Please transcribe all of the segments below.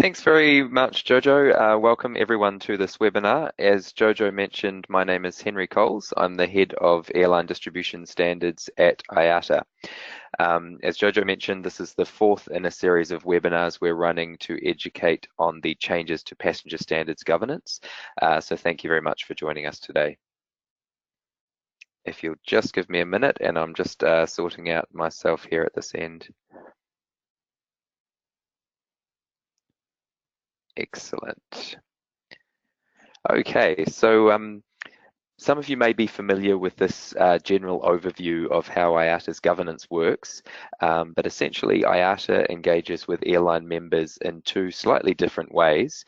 Thanks very much, Jojo. Welcome everyone to this webinar. As Jojo mentioned, my name is Henry Coles. I'm the head of airline distribution standards at IATA. As Jojo mentioned, this is the fourth in a series of webinars we're running to educate on the changes to passenger standards governance. So thank you very much for joining us today. If you'll just give me a minute, and I'm just sorting out myself here at this end. Excellent. Okay, so some of you may be familiar with this general overview of how IATA's governance works, but essentially IATA engages with airline members in two slightly different ways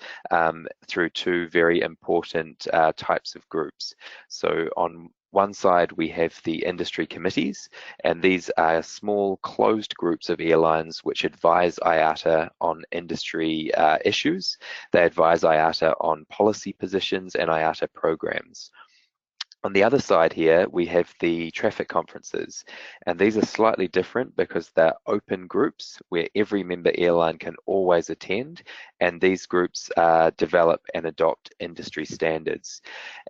through two very important types of groups. So on one side, we have the industry committees, and these are small closed groups of airlines which advise IATA on industry issues. They advise IATA on policy positions and IATA programs. On the other side here, we have the traffic conferences, and these are slightly different because they're open groups where every member airline can always attend, and these groups develop and adopt industry standards.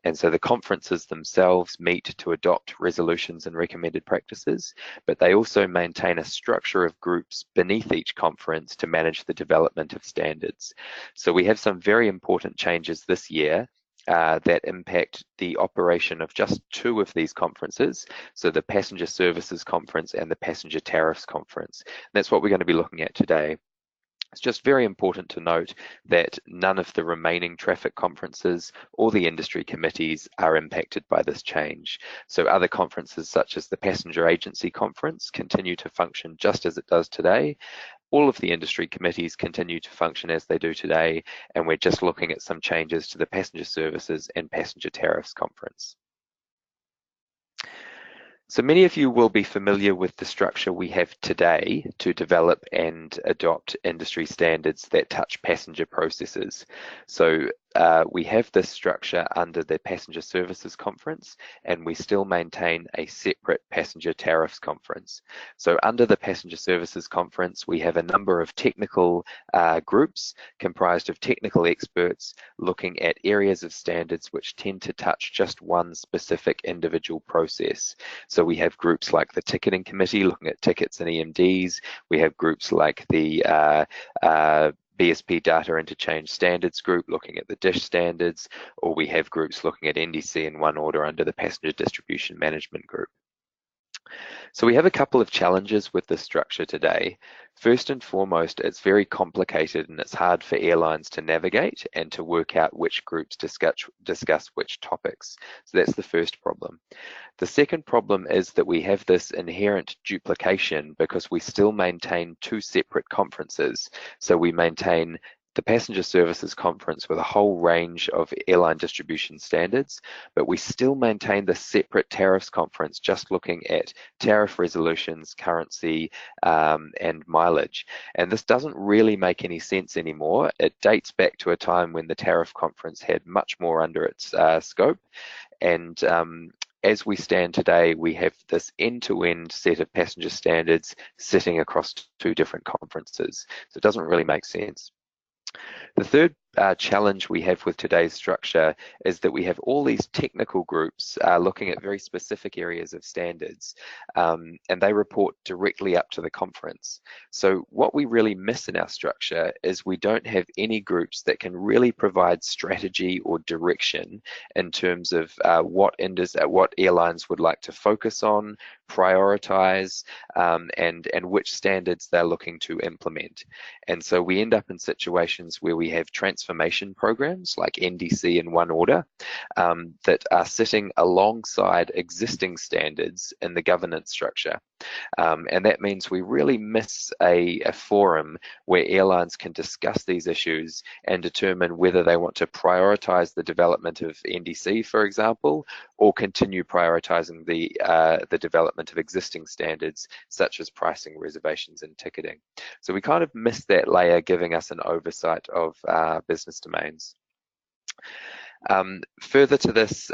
And so the conferences themselves meet to adopt resolutions and recommended practices, but they also maintain a structure of groups beneath each conference to manage the development of standards. So we have some very important changes this year that impact the operation of just two of these conferences, so the Passenger Services Conference and the Passenger Tariffs Conference. And that's what we're going to be looking at today. It's just very important to note that none of the remaining traffic conferences or the industry committees are impacted by this change. So other conferences such as the Passenger Agency Conference continue to function just as it does today. All of the industry committees continue to function as they do today, and we're just looking at some changes to the Passenger Services and Passenger Tariffs Conference. So many of you will be familiar with the structure we have today to develop and adopt industry standards that touch passenger processes. So we have this structure under the Passenger Services Conference, and we still maintain a separate Passenger Tariffs Conference. So under the Passenger Services Conference, we have a number of technical groups comprised of technical experts looking at areas of standards which tend to touch just one specific individual process. So we have groups like the Ticketing Committee looking at tickets and EMDs. We have groups like the BSP Data Interchange Standards Group looking at the DISH standards, or we have groups looking at NDC in one order under the Passenger Distribution Management Group. So we have a couple of challenges with this structure today. First and foremost, it's very complicated and it's hard for airlines to navigate and to work out which groups discuss which topics. So that's the first problem. The second problem is that we have this inherent duplication because we still maintain two separate conferences. So we maintain the Passenger Services Conference with a whole range of airline distribution standards, but we still maintain the separate tariffs conference just looking at tariff resolutions, currency, and mileage. And this doesn't really make any sense anymore. It dates back to a time when the tariff conference had much more under its scope. And as we stand today, we have this end-to-end set of passenger standards sitting across two different conferences. So it doesn't really make sense. The third challenge we have with today's structure is that we have all these technical groups looking at very specific areas of standards, and they report directly up to the conference. So what we really miss in our structure is we don't have any groups that can really provide strategy or direction in terms of what airlines would like to focus on, prioritize, and which standards they're looking to implement. And so we end up in situations where we have transformation programs like NDC in one order that are sitting alongside existing standards in the governance structure. And that means we really miss a forum where airlines can discuss these issues and determine whether they want to prioritize the development of NDC, for example, or continue prioritizing the development of existing standards such as pricing, reservations, and ticketing. So we kind of miss that layer, giving us an oversight of business domains. Further to this,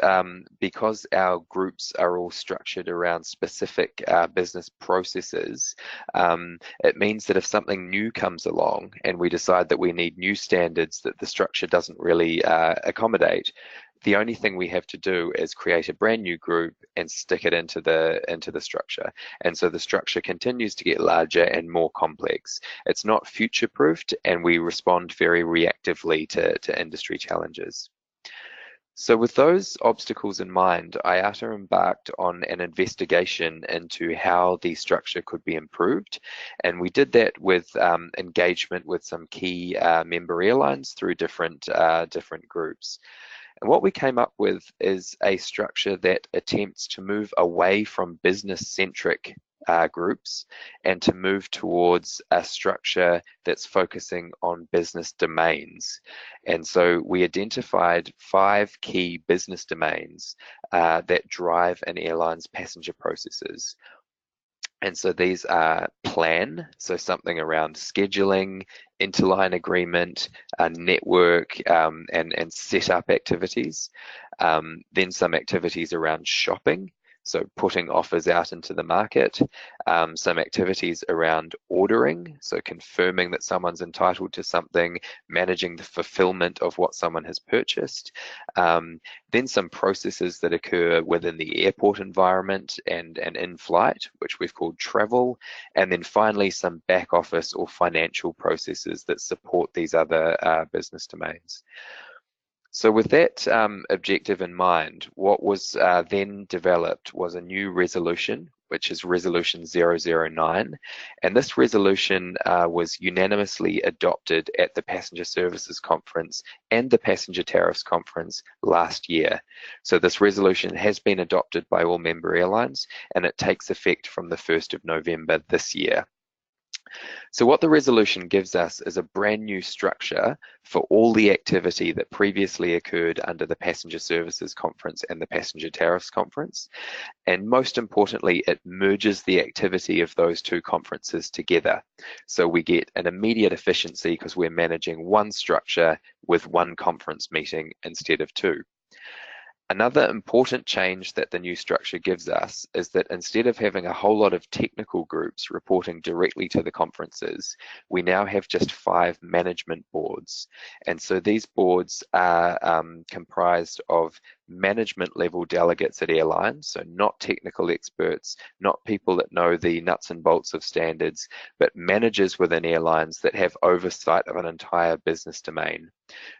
because our groups are all structured around specific business processes, it means that if something new comes along and we decide that we need new standards that the structure doesn't really accommodate, the only thing we have to do is create a brand new group and stick it into the structure. And so the structure continues to get larger and more complex. It's not future-proofed, and we respond very reactively to industry challenges. So with those obstacles in mind, IATA embarked on an investigation into how the structure could be improved. And we did that with engagement with some key member airlines through different groups. And what we came up with is a structure that attempts to move away from business-centric groups and to move towards a structure that's focusing on business domains. And so we identified 5 key business domains that drive an airline's passenger processes. And so these are plan, so something around scheduling, interline agreement, network, and setup activities. Then some activities around shopping, so putting offers out into the market. Some activities around ordering, so confirming that someone's entitled to something, managing the fulfillment of what someone has purchased. Then some processes that occur within the airport environment and in flight, which we've called travel. And then finally, some back office or financial processes that support these other business domains. So with that objective in mind, what was then developed was a new resolution, which is Resolution 009. And this resolution was unanimously adopted at the Passenger Services Conference and the Passenger Tariffs Conference last year. So this resolution has been adopted by all member airlines, and it takes effect from the 1st of November this year. So what the resolution gives us is a brand new structure for all the activity that previously occurred under the Passenger Services Conference and the Passenger Tariffs Conference. And most importantly, it merges the activity of those 2 conferences together. So we get an immediate efficiency because we're managing one structure with one conference meeting instead of 2. Another important change that the new structure gives us is that instead of having a whole lot of technical groups reporting directly to the conferences, we now have just 5 management boards. And so these boards are comprised of management level delegates at airlines, so not technical experts, not people that know the nuts and bolts of standards, but managers within airlines that have oversight of an entire business domain.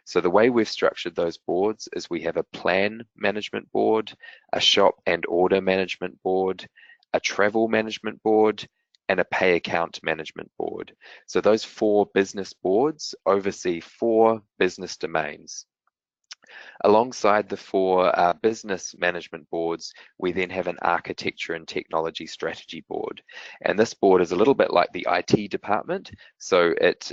So the way we've structured those boards is we have a plan management board, a shop and order management board, a travel management board, and a pay account management board. So those 4 business boards oversee 4 business domains. Alongside the 4 business management boards, we then have an architecture and technology strategy board. And this board is a little bit like the IT department. So it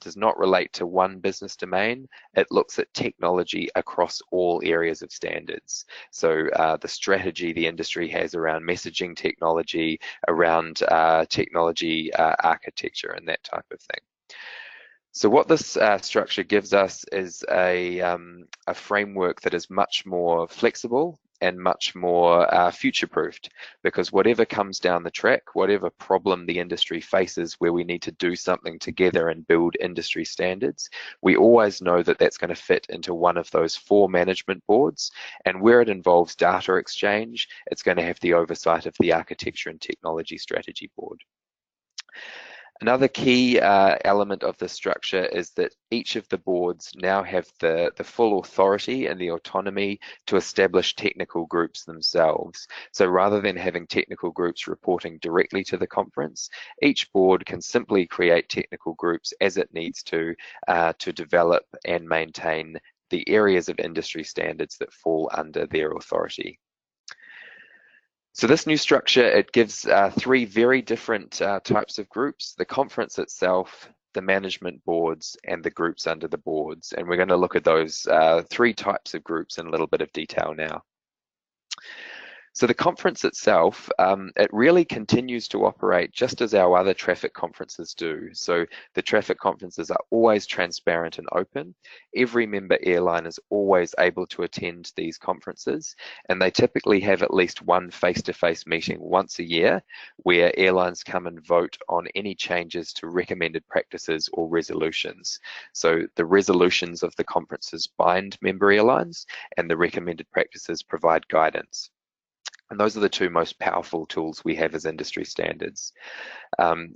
does not relate to one business domain. It looks at technology across all areas of standards. So the strategy the industry has around messaging technology, around technology architecture and that type of thing. So what this structure gives us is a framework that is much more flexible and much more future-proofed, because whatever comes down the track, whatever problem the industry faces where we need to do something together and build industry standards, we always know that that's going to fit into one of those 4 management boards. And where it involves data exchange, it's going to have the oversight of the architecture and technology strategy board. Another key element of this structure is that each of the boards now have the full authority and the autonomy to establish technical groups themselves. So rather than having technical groups reporting directly to the conference, each board can simply create technical groups as it needs to develop and maintain the areas of industry standards that fall under their authority. So this new structure, it gives 3 very different types of groups: the conference itself, the management boards, and the groups under the boards. And we're going to look at those 3 types of groups in a little bit of detail now. So the conference itself, it really continues to operate just as our other traffic conferences do. So the traffic conferences are always transparent and open. Every member airline is always able to attend these conferences, and they typically have at least one face-to-face meeting once a year where airlines come and vote on any changes to recommended practices or resolutions. So the resolutions of the conferences bind member airlines, and the recommended practices provide guidance. And those are the two most powerful tools we have as industry standards.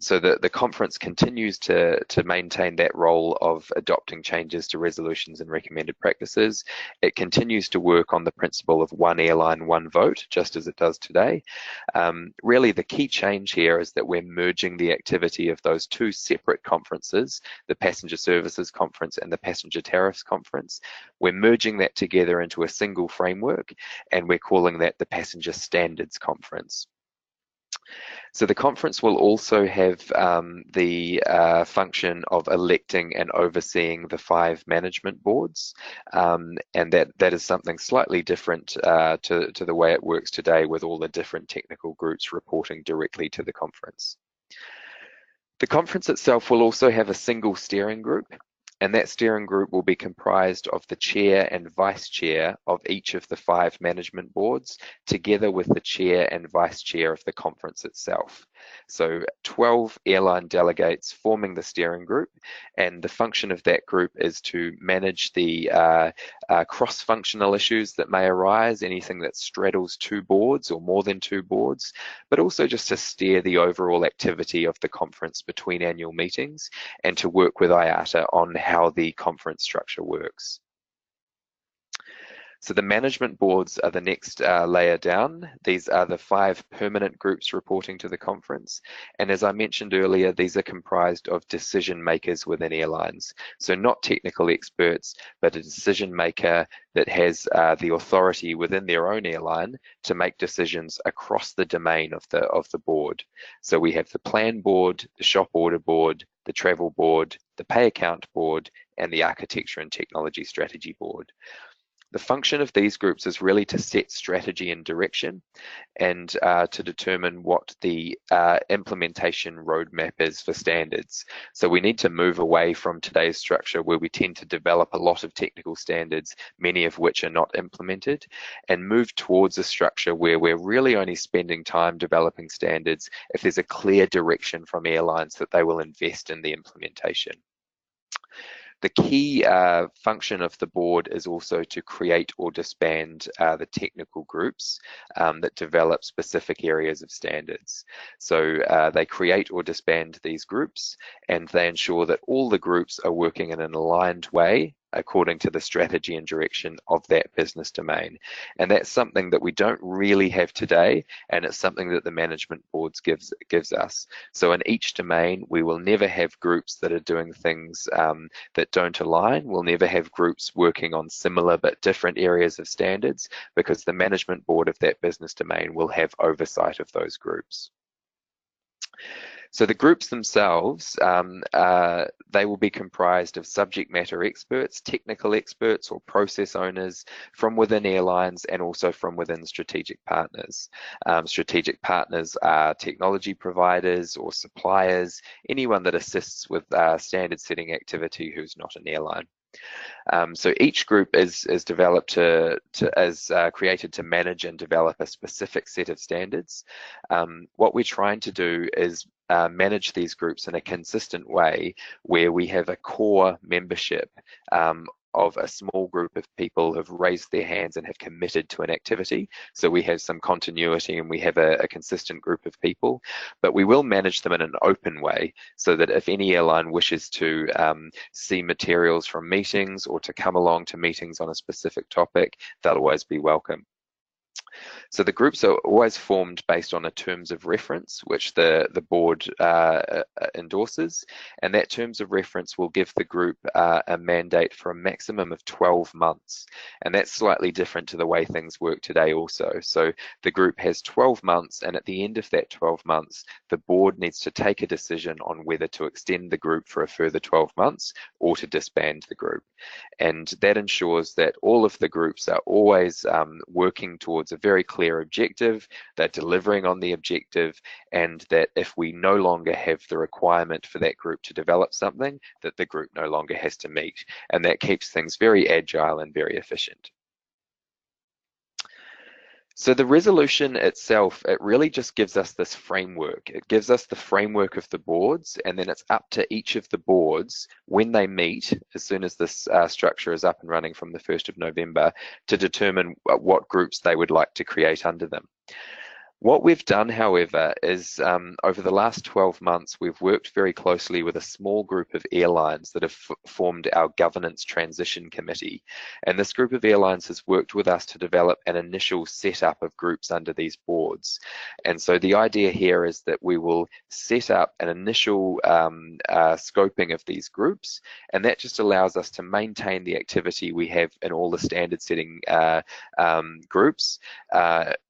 So the conference continues to maintain that role of adopting changes to resolutions and recommended practices. It continues to work on the principle of one airline, one vote, just as it does today. Really, the key change here is that we're merging the activity of those two separate conferences, the Passenger Services Conference and the Passenger Tariffs Conference. We're merging that together into a single framework, and we're calling that the Passenger Standards Conference. So the conference will also have the function of electing and overseeing the 5 management boards, and that is something slightly different to the way it works today, with all the different technical groups reporting directly to the conference. The conference itself will also have a single steering group, and that steering group will be comprised of the chair and vice chair of each of the 5 management boards, together with the chair and vice chair of the conference itself. So 12 airline delegates forming the steering group, and the function of that group is to manage the cross-functional issues that may arise, anything that straddles 2 boards or more than 2 boards, but also just to steer the overall activity of the conference between annual meetings, and to work with IATA on how the conference structure works. So the management boards are the next layer down. These are the 5 permanent groups reporting to the conference. And as I mentioned earlier, these are comprised of decision makers within airlines. So not technical experts, but a decision maker that has the authority within their own airline to make decisions across the domain of the board. So we have the plan board, the shop order board, the travel board, the pay account board, and the architecture and technology strategy board. The function of these groups is really to set strategy and direction, and to determine what the implementation roadmap is for standards. So we need to move away from today's structure, where we tend to develop a lot of technical standards, many of which are not implemented, and move towards a structure where we're really only spending time developing standards if there's a clear direction from airlines that they will invest in the implementation. The key function of the board is also to create or disband the technical groups that develop specific areas of standards. So they create or disband these groups, and they ensure that all the groups are working in an aligned way according to the strategy and direction of that business domain. And that's something that we don't really have today, and it's something that the management boards gives us. So in each domain, we will never have groups that are doing things that don't align. We'll never have groups working on similar but different areas of standards, because the management board of that business domain will have oversight of those groups. So the groups themselves, they will be comprised of subject matter experts, technical experts or process owners from within airlines, and also from within strategic partners. Strategic partners are technology providers or suppliers, anyone that assists with standard setting activity who's not an airline. So each group is developed created to manage and develop a specific set of standards. What we're trying to do is manage these groups in a consistent way, where we have a core membership of a small group of people who have raised their hands and have committed to an activity. So we have some continuity, and we have a consistent group of people, but we will manage them in an open way, so that if any airline wishes to see materials from meetings or to come along to meetings on a specific topic, they'll always be welcome. So the groups are always formed based on a terms of reference, which the board endorses, and that terms of reference will give the group a mandate for a maximum of 12 months. And that's slightly different to the way things work today also. So the group has 12 months, and at the end of that 12 months, the board needs to take a decision on whether to extend the group for a further 12 months or to disband the group. And that ensures that all of the groups are always working towards a very clear objective, they're delivering on the objective, and that if we no longer have the requirement for that group to develop something, that the group no longer has to meet. And that keeps things very agile and very efficient. So the resolution itself, it really just gives us this framework. It gives us the framework of the boards, and then it's up to each of the boards when they meet, as soon as this structure is up and running from the 1st of November, to determine what groups they would like to create under them. What we've done, however, is over the last 12 months, we've worked very closely with a small group of airlines that have formed our governance transition committee. And this group of airlines has worked with us to develop an initial setup of groups under these boards. And so the idea here is that we will set up an initial scoping of these groups, and that just allows us to maintain the activity we have in all the standard setting groups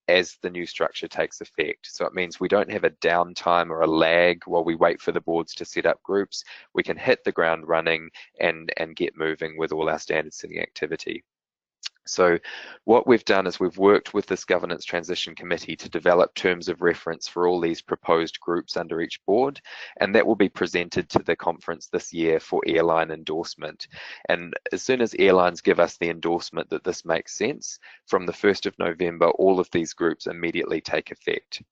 as the new structure takes effect. So it means we don't have a downtime or a lag while we wait for the boards to set up groups. We can hit the ground running and get moving with all our standard setting activity. So what we've done is we've worked with this governance transition committee to develop terms of reference for all these proposed groups under each board, and that will be presented to the conference this year for airline endorsement. And as soon as airlines give us the endorsement that this makes sense, from the 1st of November, all of these groups immediately take effect.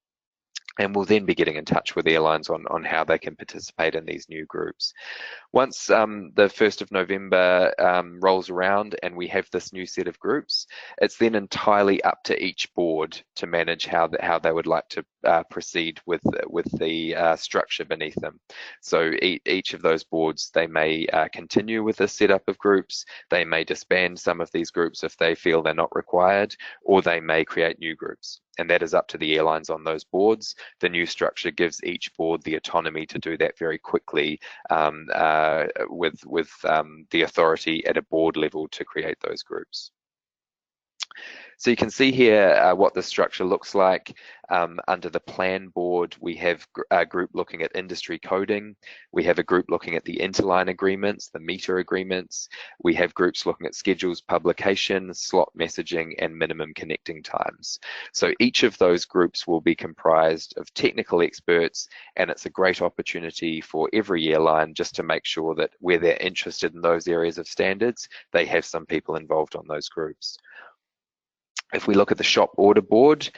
And we'll then be getting in touch with airlines on how they can participate in these new groups. Once the 1st of November rolls around and we have this new set of groups, it's then entirely up to each board to manage how they would like to proceed with the structure beneath them. So each of those boards, they may continue with the setup of groups, they may disband some of these groups if they feel they're not required, or they may create new groups. And that is up to the airlines on those boards. The new structure gives each board the autonomy to do that very quickly with the authority at a board level to create those groups. So you can see here what the structure looks like. Under the plan board, we have a group looking at industry coding. We have a group looking at the interline agreements, the meter agreements. We have groups looking at schedules, publication, slot messaging, and minimum connecting times. So each of those groups will be comprised of technical experts, and it's a great opportunity for every airline just to make sure that where they're interested in those areas of standards, they have some people involved on those groups. If we look at the shop order board,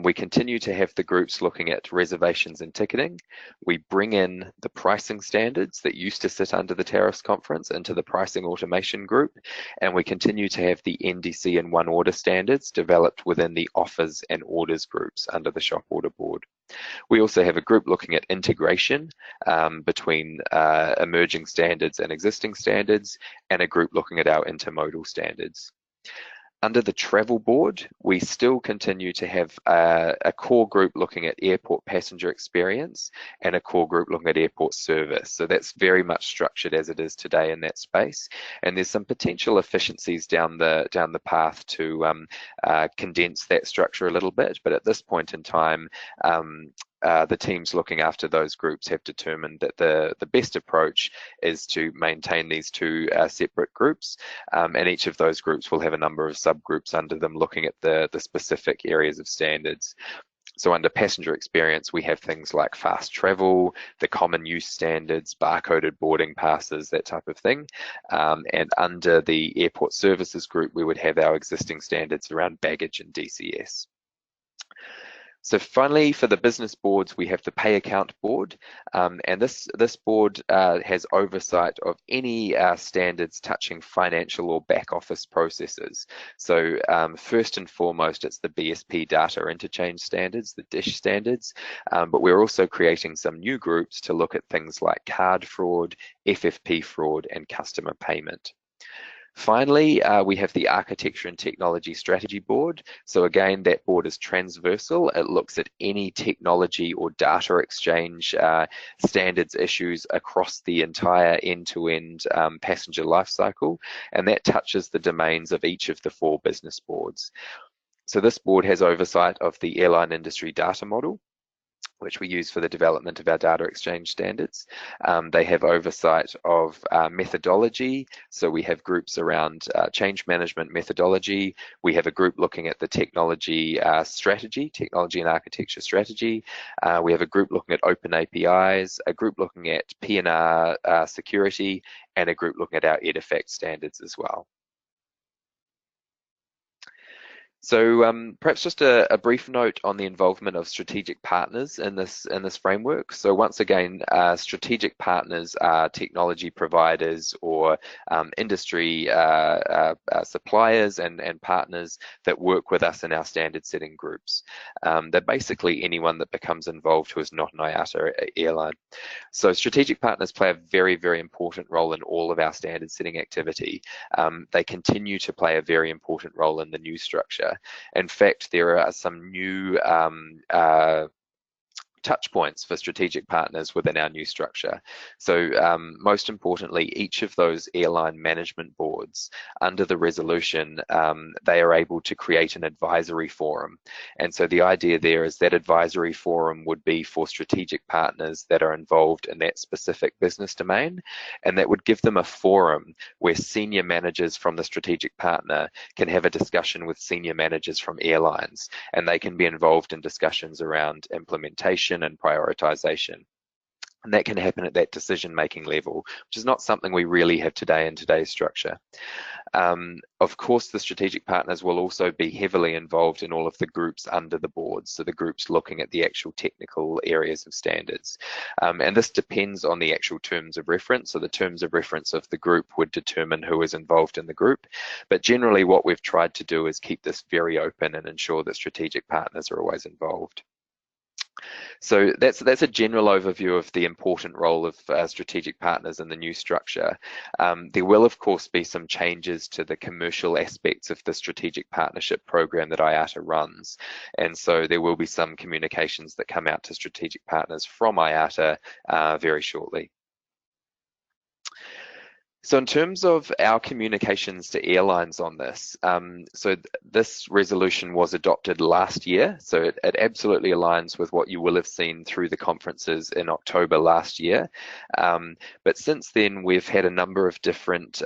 we continue to have the groups looking at reservations and ticketing. We bring in the pricing standards that used to sit under the tariffs conference into the pricing automation group, and we continue to have the NDC and one order standards developed within the offers and orders groups under the shop order board. We also have a group looking at integration between emerging standards and existing standards, and a group looking at our intermodal standards. Under the travel board, we still continue to have a core group looking at airport passenger experience and a core group looking at airport service. So that's very much structured as it is today in that space. And there's some potential efficiencies down the path to condense that structure a little bit. But at this point in time, the teams looking after those groups have determined that the best approach is to maintain these two separate groups, and each of those groups will have a number of subgroups under them looking at the specific areas of standards. So under passenger experience, we have things like fast travel, the common use standards, barcoded boarding passes, that type of thing. And under the airport services group, we would have our existing standards around baggage and DCS. So finally, for the business boards, we have the pay account board, and this board has oversight of any standards touching financial or back office processes. So first and foremost, it's the BSP data interchange standards, the DISH standards, but we're also creating some new groups to look at things like card fraud, FFP fraud, and customer payment. Finally, we have the Architecture and Technology Strategy Board. So again, that board is transversal. It looks at any technology or data exchange standards issues across the entire end-to-end passenger lifecycle, and that touches the domains of each of the 4 business boards. So this board has oversight of the airline industry data model, which we use for the development of our data exchange standards. They have oversight of methodology, so we have groups around change management methodology. We have a group looking at the technology strategy, technology and architecture strategy. We have a group looking at open APIs, a group looking at PNR security, and a group looking at our EDIFACT standards as well. So perhaps just a brief note on the involvement of strategic partners in this framework. So once again, strategic partners are technology providers or industry suppliers and partners that work with us in our standard setting groups. They're basically anyone that becomes involved who is not an IATA airline. So strategic partners play a very, very important role in all of our standard setting activity. They continue to play a very important role in the new structure. In fact, there are some new touch points for strategic partners within our new structure. So most importantly, each of those airline management boards under the resolution, they are able to create an advisory forum. And so the idea there is that advisory forum would be for strategic partners that are involved in that specific business domain, and that would give them a forum where senior managers from the strategic partner can have a discussion with senior managers from airlines, and they can be involved in discussions around implementation and prioritization. And that can happen at that decision-making level, which is not something we really have today in today's structure. Of course, the strategic partners will also be heavily involved in all of the groups under the board, so the groups looking at the actual technical areas of standards. And this depends on the actual terms of reference, so the terms of reference of the group would determine who is involved in the group. But generally what we've tried to do is keep this very open and ensure that strategic partners are always involved. So that's a general overview of the important role of strategic partners in the new structure. There will of course be some changes to the commercial aspects of the strategic partnership program that IATA runs, and so there will be some communications that come out to strategic partners from IATA very shortly. So in terms of our communications to airlines on this, so this resolution was adopted last year, so it absolutely aligns with what you will have seen through the conferences in October last year. But since then, we've had a number of different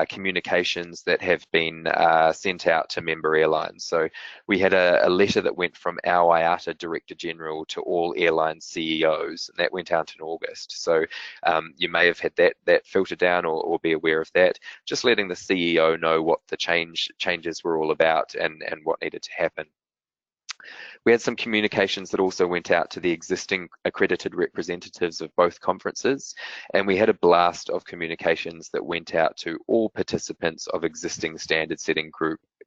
communications that have been sent out to member airlines. So we had a letter that went from our IATA Director General to all airline CEOs, and that went out in August. So you may have had that filtered down or be aware of that, just letting the CEO know what the changes were all about and what needed to happen. We had some communications that also went out to the existing accredited representatives of both conferences, and we had a blast of communications that went out to all participants of existing standard setting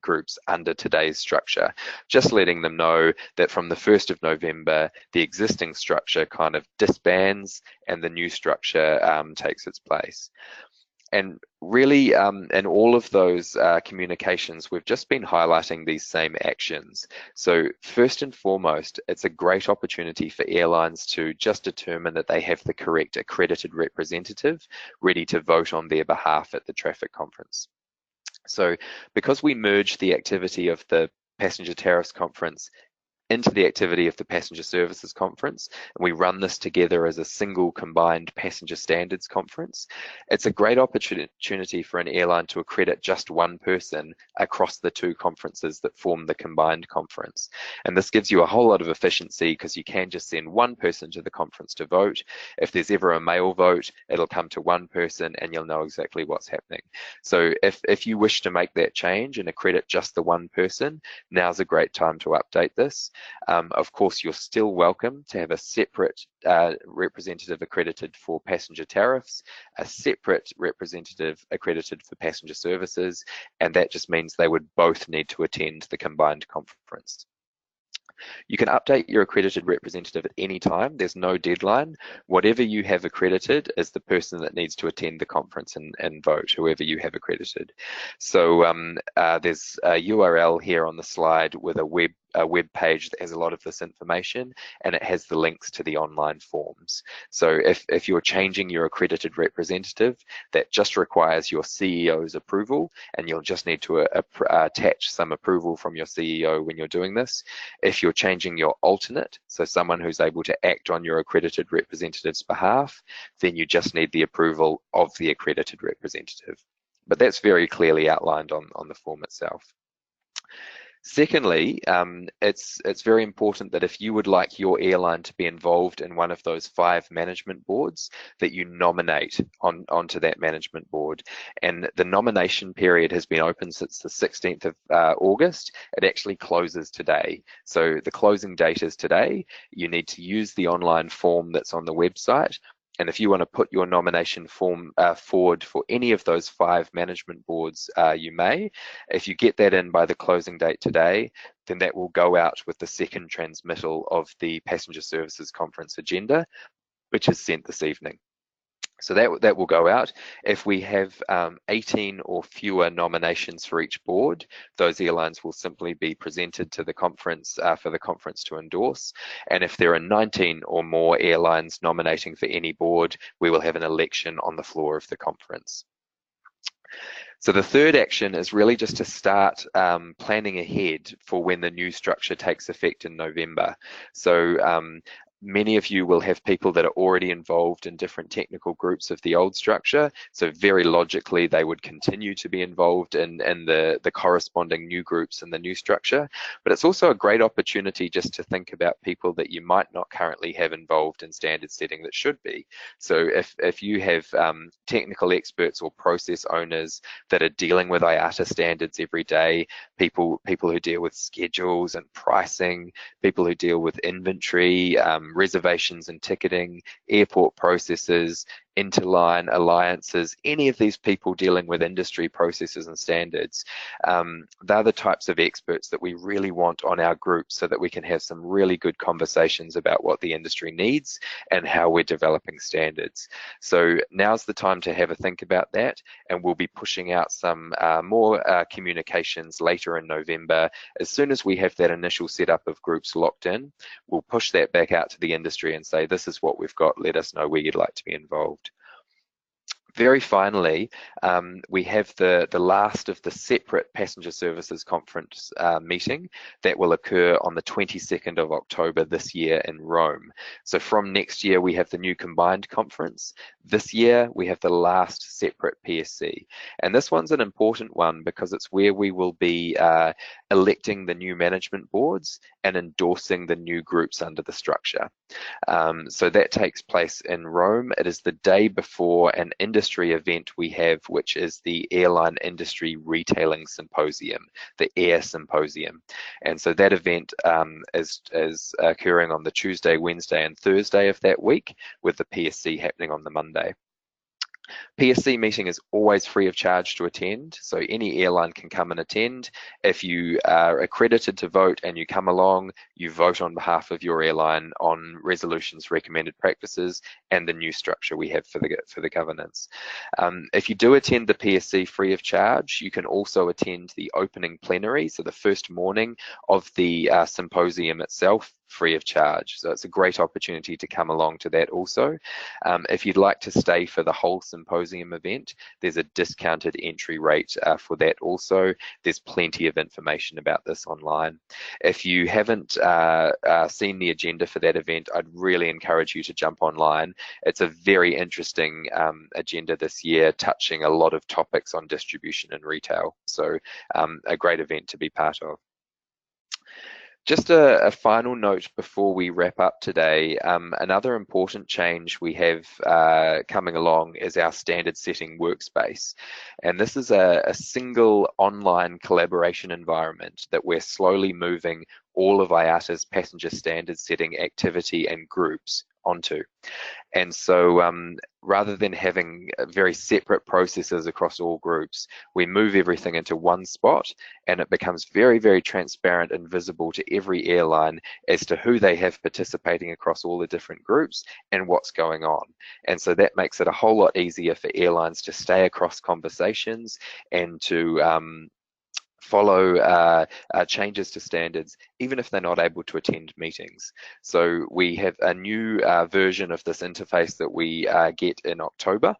groups under today's structure, just letting them know that from the 1st of November, the existing structure kind of disbands and the new structure takes its place. And really, in all of those communications, we've just been highlighting these same actions. So first and foremost, it's a great opportunity for airlines to just determine that they have the correct accredited representative ready to vote on their behalf at the traffic conference. So because we merged the activity of the Passenger Tariffs Conference into the activity of the Passenger Services Conference, and we run this together as a single combined Passenger Standards Conference, it's a great opportunity for an airline to accredit just one person across the two conferences that form the combined conference. And this gives you a whole lot of efficiency because you can just send one person to the conference to vote. If there's ever a mail vote, it'll come to one person and you'll know exactly what's happening. So if you wish to make that change and accredit just the one person, now's a great time to update this. Of course, you're still welcome to have a separate representative accredited for passenger tariffs, a separate representative accredited for passenger services, and that just means they would both need to attend the combined conference. You can update your accredited representative at any time. There's no deadline. Whatever you have accredited is the person that needs to attend the conference and vote, whoever you have accredited. So there's a URL here on the slide with a web a web page that has a lot of this information, and it has the links to the online forms. So if you're changing your accredited representative, that just requires your CEO's approval, and you'll just need to attach some approval from your CEO when you're doing this. If you're changing your alternate, so someone who's able to act on your accredited representative's behalf, then you just need the approval of the accredited representative. But that's very clearly outlined on the form itself. Secondly, it's very important that if you would like your airline to be involved in one of those 5 management boards, that you nominate onto that management board. And the nomination period has been open since the 16th of August. It actually closes today. So the closing date is today. You need to use the online form that's on the website. And if you want to put your nomination form forward for any of those 5 management boards, you may. If you get that in by the closing date today, then that will go out with the second transmittal of the Passenger Services Conference agenda, which is sent this evening. So that will go out. If we have 18 or fewer nominations for each board, those airlines will simply be presented to the conference for the conference to endorse. And if there are 19 or more airlines nominating for any board, we will have an election on the floor of the conference. So the third action is really just to start planning ahead for when the new structure takes effect in November. So many of you will have people that are already involved in different technical groups of the old structure. So very logically, they would continue to be involved in the corresponding new groups in the new structure. But it's also a great opportunity just to think about people that you might not currently have involved in standard setting that should be. So if you have technical experts or process owners that are dealing with IATA standards every day, people who deal with schedules and pricing, people who deal with inventory, reservations and ticketing, airport processes, interline alliances, any of these people dealing with industry processes and standards, they're the types of experts that we really want on our group so that we can have some really good conversations about what the industry needs and how we're developing standards. So now's the time to have a think about that, and we'll be pushing out some more communications later in November. As soon as we have that initial setup of groups locked in, we'll push that back out to the industry and say, this is what we've got, let us know where you'd like to be involved. Very finally, we have the last of the separate Passenger Services Conference meeting that will occur on the 22nd of October this year in Rome. So from next year, we have the new combined conference. This year, we have the last separate PSC. And this one's an important one because it's where we will be electing the new management boards and endorsing the new groups under the structure. So that takes place in Rome. It is the day before an industry event we have, which is the Airline Industry Retailing Symposium, the Air Symposium. And so that event is occurring on the Tuesday, Wednesday, and Thursday of that week, with the PSC happening on the Monday. PSC meeting is always free of charge to attend, so any airline can come and attend. If you are accredited to vote and you come along, you vote on behalf of your airline on resolutions, recommended practices, and the new structure we have for the governance. If you do attend the PSC free of charge, you can also attend the opening plenary, so the first morning of the symposium itself, free of charge. So it's a great opportunity to come along to that also. If you'd like to stay for the whole symposium event, there's a discounted entry rate for that also. There's plenty of information about this online. If you haven't seen the agenda for that event, I'd really encourage you to jump online. It's a very interesting agenda this year, touching a lot of topics on distribution and retail. So a great event to be part of. Just a final note before we wrap up today. Another important change we have coming along is our standard setting workspace. And this is a single online collaboration environment that we're slowly moving all of IATA's passenger standard setting activity and groups onto. And so rather than having very separate processes across all groups, we move everything into one spot, and it becomes very, very transparent and visible to every airline as to who they have participating across all the different groups and what's going on. And so that makes it a whole lot easier for airlines to stay across conversations and to follow changes to standards even if they're not able to attend meetings. So we have a new version of this interface that we get in October,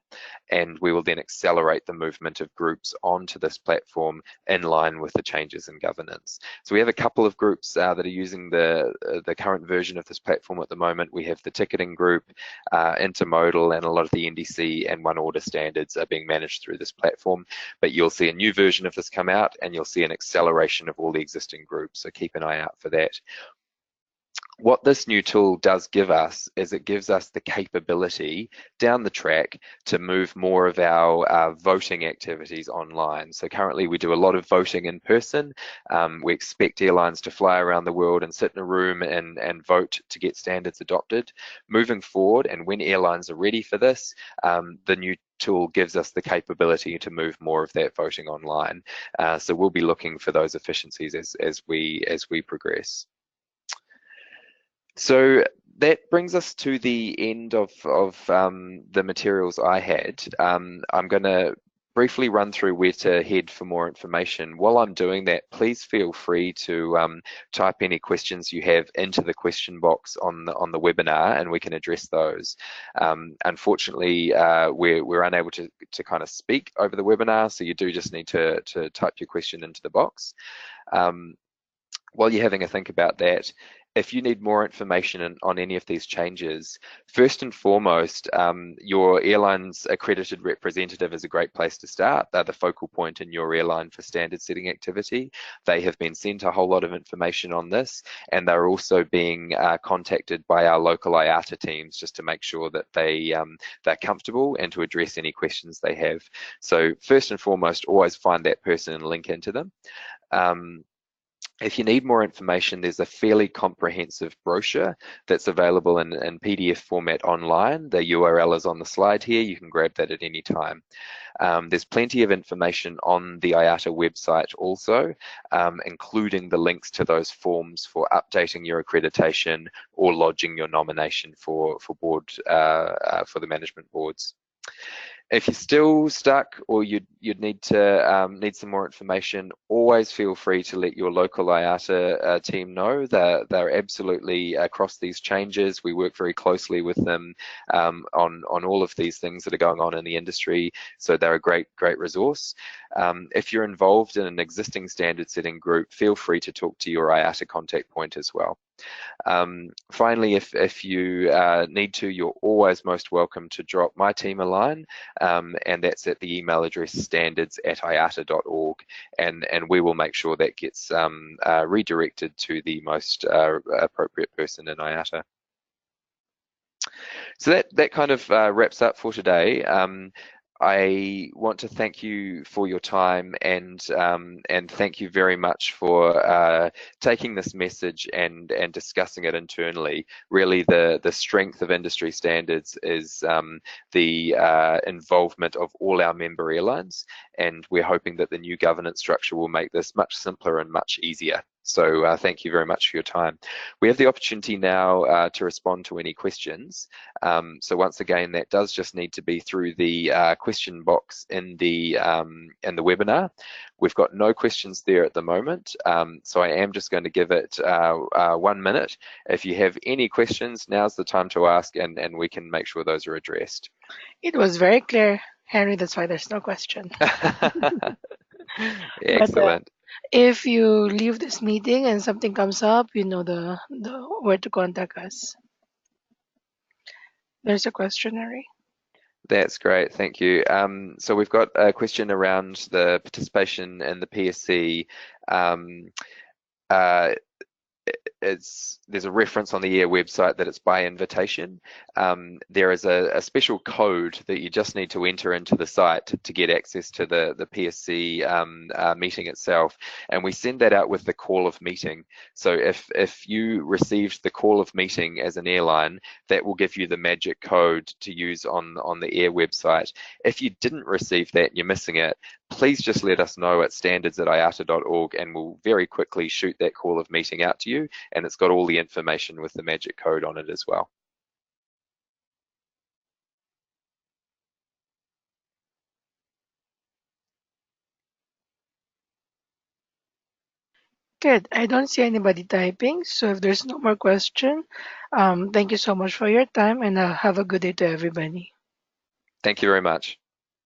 and we will then accelerate the movement of groups onto this platform in line with the changes in governance. So we have a couple of groups that are using the current version of this platform at the moment. We have the ticketing group, intermodal, and a lot of the NDC and one order standards are being managed through this platform. But you'll see a new version of this come out, and you'll see an acceleration of all the existing groups. So keep an eye out for that. What this new tool does give us is it gives us the capability down the track to move more of our voting activities online. So currently we do a lot of voting in person. We expect airlines to fly around the world and sit in a room and vote to get standards adopted. Moving forward, and when airlines are ready for this, the new tool gives us the capability to move more of that voting online. So we'll be looking for those efficiencies as we progress. So that brings us to the end of the materials I had. I'm going to briefly run through where to head for more information. While I'm doing that, please feel free to type any questions you have into the question box on the webinar, and we can address those. Unfortunately, we're unable to kind of speak over the webinar, so you do just need to type your question into the box. While you're having a think about that, if you need more information on any of these changes, first and foremost, your airline's accredited representative is a great place to start. They're the focal point in your airline for standard setting activity. They have been sent a whole lot of information on this, and they're also being contacted by our local IATA teams just to make sure that they're comfortable and to address any questions they have. So first and foremost, always find that person and link into them. If you need more information, there's a fairly comprehensive brochure that's available in PDF format online. The URL is on the slide here. You can grab that at any time. There's plenty of information on the IATA website also, including the links to those forms for updating your accreditation or lodging your nomination for the management boards. If you're still stuck or you'd need to need some more information, always feel free to let your local IATA team know. They're absolutely across these changes. We work very closely with them on all of these things that are going on in the industry, so they're a great resource. If you're involved in an existing standard setting group, feel free to talk to your IATA contact point as well. Finally, if you need to, you're always most welcome to drop my team a line, and that's at the email address standards@iata.org, and we will make sure that gets redirected to the most appropriate person in IATA. So that kind of wraps up for today. I want to thank you for your time and thank you very much for taking this message and discussing it internally. Really, the strength of industry standards is the involvement of all our member airlines, and we're hoping that the new governance structure will make this much simpler and much easier. So thank you very much for your time. We have the opportunity now to respond to any questions. So once again, that does just need to be through the question box in the webinar. We've got no questions there at the moment, so I am just going to give it 1 minute. If you have any questions, now's the time to ask, and we can make sure those are addressed. It was very clear, Henry. That's why there's no question. Excellent. But, if you leave this meeting and something comes up, you know the where to contact us. There's a question, Henry. That's great, thank you. So we've got a question around the participation in the PSC. There's a reference on the Air website that it's by invitation. There is a special code that you just need to enter into the site to get access to the PSC meeting itself, and we send that out with the call of meeting. So if you received the call of meeting as an airline, that will give you the magic code to use on the Air website. If you didn't receive that and you're missing it, please just let us know at standards@iata.org, and we'll very quickly shoot that call of meeting out to you, and it's got all the information with the magic code on it as well. Good. I don't see anybody typing, so if there's no more question, thank you so much for your time, and have a good day to everybody. Thank you very much.